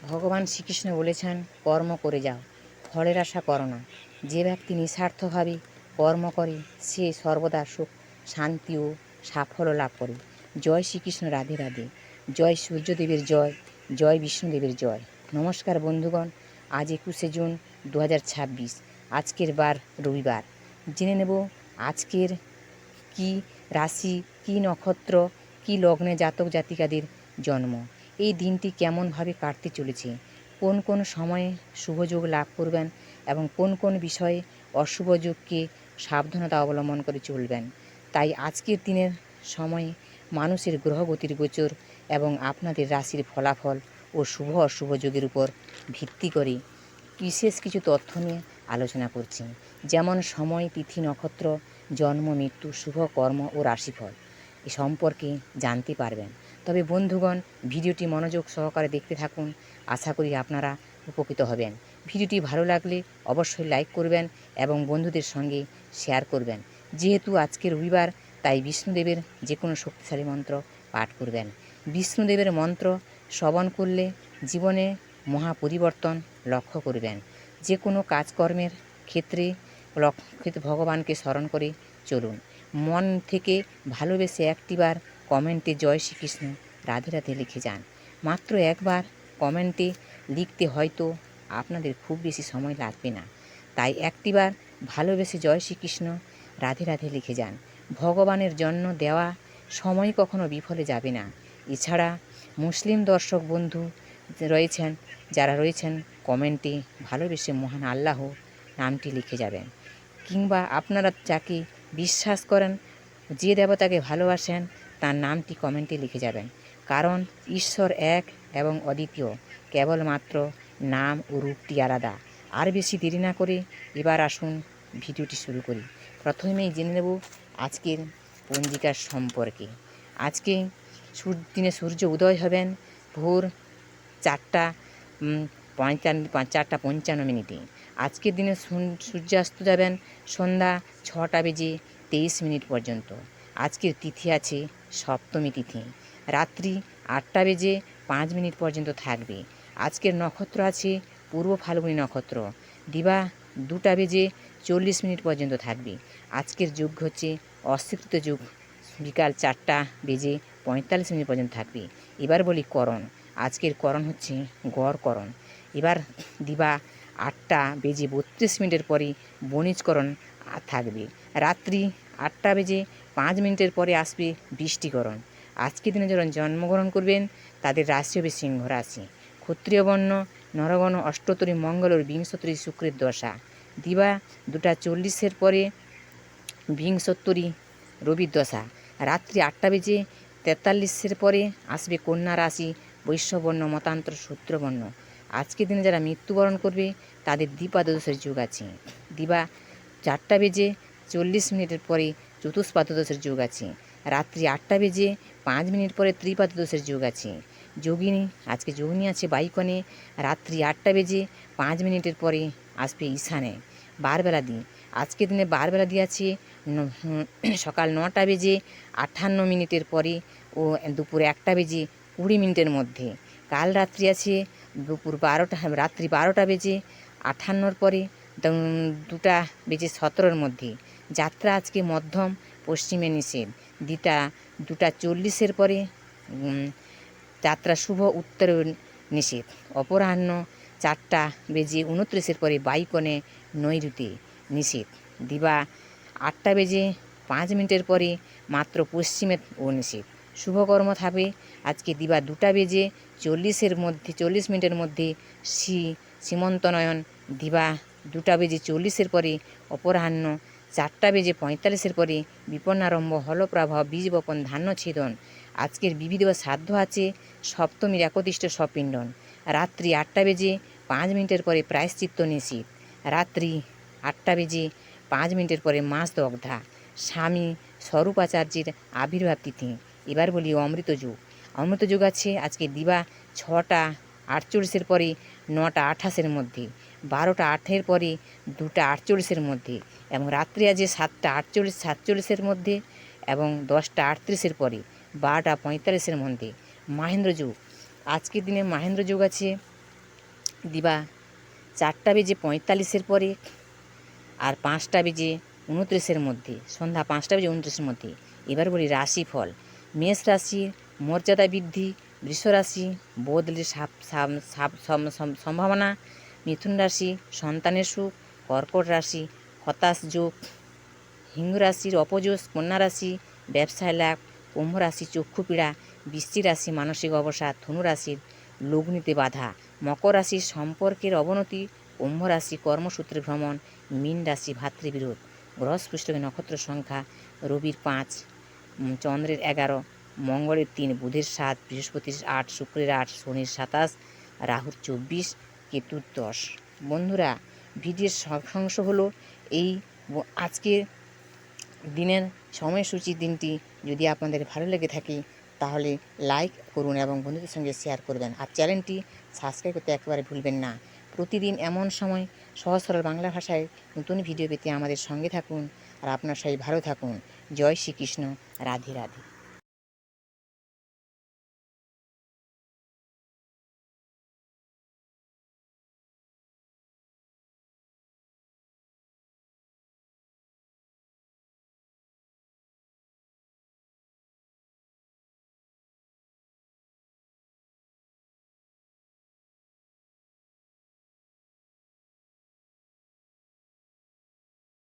ভগবান শ্রীকৃষ্ণ বলেছেন, কর্ম করে যাও, ফলের আশা করো না। যে ব্যক্তি নিঃস্বার্থভাবে কর্ম করে সে সর্বদা সুখ, শান্তি ও সাফল্য লাভ করে। জয় শ্রীকৃষ্ণ, রাধে রাধে। জয় সূর্যদেবের জয়, জয় বিষ্ণুদেবের জয়। নমস্কার বন্ধুগণ, আজ 21শে জুন 2026। আজকের বার রবিবার। জেনে নেব আজকের কি রাশি, কি নক্ষত্র, কি লগ্নে জাতক জাতিকাদের জন্ম, এই দিনটি কেমনভাবে কাটতে চলেছে, কোন কোন সময়ে শুভযোগ লাভ করবেন এবং কোন কোন বিষয়ে অশুভ যোগকে সাবধানতা অবলম্বন করে চলবেন। তাই আজকের দিনের সময়ে মানুষের গ্রহগতির গোচর এবং আপনাদের রাশির ফলাফল ও শুভ অশুভ যোগের উপর ভিত্তি করে বিশেষ কিছু তথ্য নিয়ে আলোচনা করছি, যেমন সময়, তিথি, নক্ষত্র, জন্ম, মৃত্যু, শুভ কর্ম ও রাশিফল এ সম্পর্কে জানতে পারবেন। তবে বন্ধুগণ, ভিডিওটি মনোযোগ সহকারে দেখতে থাকুন, আশা করি আপনারা উপকৃত হবেন। ভিডিওটি ভালো লাগলে অবশ্যই লাইক করবেন এবং বন্ধুদের সঙ্গে শেয়ার করবেন। যেহেতু আজকে রবিবার, তাই বিষ্ণুদেবের যে কোনো শক্তিশালী মন্ত্র পাঠ করবেন। বিষ্ণুদেবের মন্ত্র শ্রবণ করলে জীবনে মহা পরিবর্তন লক্ষ্য করবেন। যে কোনো কাজকর্মের ক্ষেত্রে ভগবানকে স্মরণ করে চলুন। মন থেকে ভালোবেসে একটিবার কমেন্টে জয় শ্রীকৃষ্ণ, রাধে রাধে লিখে যান। মাত্র একবার কমেন্টে লিখতে হয়তো আপনাদের খুব বেশি সময় লাগবে না, তাই একটিবার ভালোবেসে জয় শ্রীকৃষ্ণ, রাধে রাধে লিখে যান। ভগবানের জন্য দেওয়া সময় কখনো বিফলে যাবে না। এছাড়া মুসলিম দর্শক বন্ধু যারা রয়েছেন কমেন্টে ভালোবেসে মহান আল্লাহ নামটি লিখে যাবেন, কিংবা আপনারা যাকে বিশ্বাস করেন, যে দেবতাকে ভালোবাসেন, তার নামটি কমেন্টে লিখে যাবেন। কারণ ঈশ্বর এক এবং অদ্বিতীয়, কেবলমাত্র নাম ও রূপটি আলাদা। আর বেশি দেরি না করে এবার আসুন ভিডিওটি শুরু করি। প্রথমেই জেনে নেব আজকের পঞ্জিকার সম্পর্কে। আজকে দিনে সূর্য উদয় হবেন ভোর 4:55। আজকের দিনে সূর্যাস্ত যাবেন সন্ধ্যা 6:23 পর্যন্ত। আজকের তিথি আছে সপ্তমী তিথি, রাত্রি 8:05 পর্যন্ত থাকবে। আজকের নক্ষত্র আছে পূর্ব ফাল্গুনী নক্ষত্র, দিবা 2:40 পর্যন্ত থাকবে। আজকের যুগ হচ্ছে অস্বীকৃত যুগ, বিকাল 4:45 পর্যন্ত থাকবে। এবার বলি করণ। আজকের করণ হচ্ছে গড় করণ। এবার দিবা 8:32 পরে বণিজকরণ থাকবে। রাত্রি 8:05 পরে আসবে বৃষ্টিকরণ। আজকের দিনে যারা জন্মগ্রহণ করবেন তাদের রাশি হবে সিংহ রাশি। ক্ষত্রিয় বর্ণ, নরগণ, অষ্টতরী মঙ্গল ও বিংশোত্তরী শুক্রের দশা। দিবা 2:40 পরে বিংশোত্তরী রবির দশা। রাত্রি 8:43 পরে আসবে কন্যা রাশি, বৈশ্যবর্ণ, মতান্তর, শূদ্রবর্ণ। আজকের দিনে যারা মৃত্যুবরণ করবে তাদের দ্বিপাদদোষের যুগ আছে। দিবা 4:40 পরে চতুষ্পাদদোষের যুগ আছে। রাত্রি 8:05 পরে ত্রিপাদদোষের যুগ আছে। যোগিনী, আজকে যোগিনী আছে বাইকনে। রাত্রি 8:05 পরে আসবে ঈশানে। বারবেলা দিন, আজকের দিনে বারবেলা দিয়ে আছে সকাল 9:58 পরে ও দুপুর 1:20 মধ্যে। কাল রাত্রি আছে রাত্রি 12:58 পরে 2:17 মধ্যে। যাত্রা আজকে মধ্যম পশ্চিমে নিষেধ। 2:40 পরে যাত্রা শুভ উত্তরে নিষেধ। অপরাহ্ন 4:29 পরে বাইকনে নৈরুতে নিষেধ। দিবা 8:05 পরে মাত্র পশ্চিমে ও নিষেধ। শুভকর্ম থাকবে আজকে দিবা 2:40 মধ্যে সীমন্তনয়ন। দিবা 2:40 পরে অপরাহ্ন 4:45 পরে বিপন্নারম্ভ, হলপ্রাভব, বীজ বপন, ধান্য ছেদন। আজকের বিবিধ শ্রাদ্ধ আছে সপ্তমীর একতিষ্ঠ সপিণ্ডন। রাত্রি 8:05 পরে প্রায়শ্চিত্ত নিষেধ। রাত্রি 8:05 পরে মাস দগ্ধা। স্বামী স্বরূপাচার্যের আবির্ভাব তিথি। এবার বলি অমৃত যুগ। অমৃত যুগ আছে আজকে দিবা 6:48 পরে 9:28 মধ্যে, 12:08 পরে 2:48 মধ্যে, এবং রাত্রি আছে 7:47 মধ্যে এবং 10:38 পরে 12:45 মধ্যে। মাহেন্দ্র যুগ, আজকের দিনে মাহেন্দ্র যুগ আছে দিবা 4:45 পরে আর 5:29 মধ্যে, সন্ধ্যা 5:29 মধ্যে। এবার বলি রাশিফল। মেষ রাশির মর্যাদা বৃদ্ধি, বৃষ রাশি বদলের সম্ভাবনা, মিথুন রাশি সন্তানের সুখ, কর্কট রাশি হতাশ যোগ, সিংহ রাশির অপযশ, কন্যা রাশি ব্যবসায় লাভ, কুম্ভ রাশি চক্ষুপীড়া, বৃশ্চিক রাশি মানসিক অবসাদ, ধনু রাশির লগ্নিতে বাধা, মকর রাশির সম্পর্কের অবনতি, কুম্ভ রাশি কর্মসূত্রে ভ্রমণ, মীন রাশি ভাতৃবিরোধ। গ্রহস্পৃষ্টকে নক্ষত্র সংখ্যা রবির 5, চন্দ্রের 11, মঙ্গলের 3, বুধের 7, বৃহস্পতির 8, শুক্রের 8, শনির 27, রাহুর 24, কেতুর 10। বন্ধুরা, ভিডিওর সারাংশ হলো এই। আজকের দিনের সময়সূচির দিনটি যদি আপনাদের ভালো লেগে থাকে তাহলে লাইক করুন এবং বন্ধুদের সঙ্গে শেয়ার করবেন, আর চ্যানেলটি সাবস্ক্রাইব করতে একেবারে ভুলবেন না। প্রতিদিন এমন সময় সহজ সরল বাংলা ভাষায় নতুন ভিডিও পেতে আমাদের সঙ্গে থাকুন, আর আপনার সবাই ভালো থাকুন। জয় শ্রীকৃষ্ণ, রাধে রাধে।